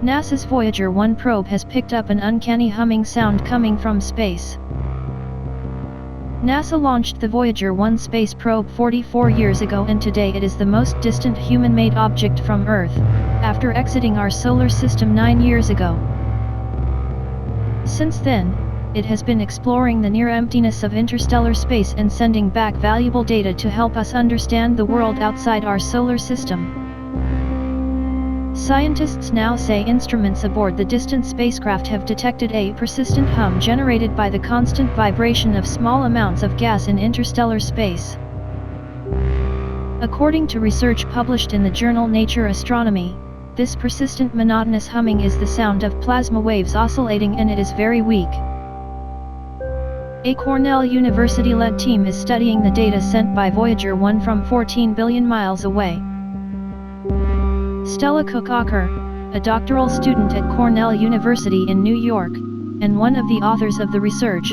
NASA's Voyager 1 probe has picked up an uncanny humming sound coming from space. NASA launched the Voyager 1 space probe 44 years ago, and today it is the most distant human-made object from Earth, after exiting our solar system 9 years ago. Since then, it has been exploring the near-emptiness of interstellar space and sending back valuable data to help us understand the world outside our solar system. Scientists now say instruments aboard the distant spacecraft have detected a persistent hum generated by the constant vibration of small amounts of gas in interstellar space. According to research published in the journal Nature Astronomy, this persistent monotonous humming is the sound of plasma waves oscillating, and it is very weak. A Cornell University-led team is studying the data sent by Voyager 1 from 14 billion miles away. Stella Cook-Ocker, a doctoral student at Cornell University in New York, and one of the authors of the research,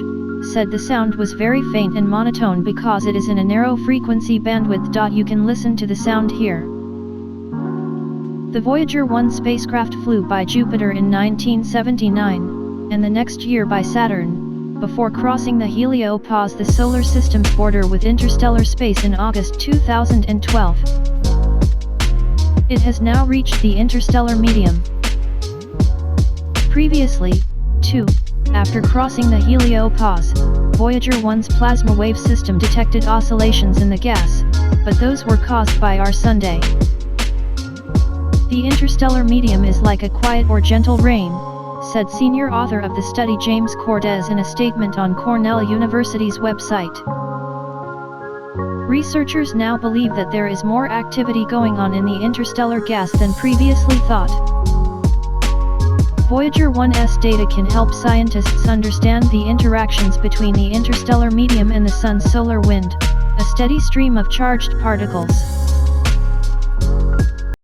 said the sound was very faint and monotone because it is in a narrow frequency bandwidth. You can listen to the sound here. The Voyager 1 spacecraft flew by Jupiter in 1979, and the next year by Saturn, before crossing the heliopause, the solar system's border with interstellar space, in August 2012. It has now reached the interstellar medium. Previously, too, after crossing the heliopause, Voyager 1's plasma wave system detected oscillations in the gas, but those were caused by our Sunday. The interstellar medium is like a quiet or gentle rain, said senior author of the study James Cordes in a statement on Cornell University's website. Researchers now believe that there is more activity going on in the interstellar gas than previously thought. Voyager 1's data can help scientists understand the interactions between the interstellar medium and the Sun's solar wind, a steady stream of charged particles.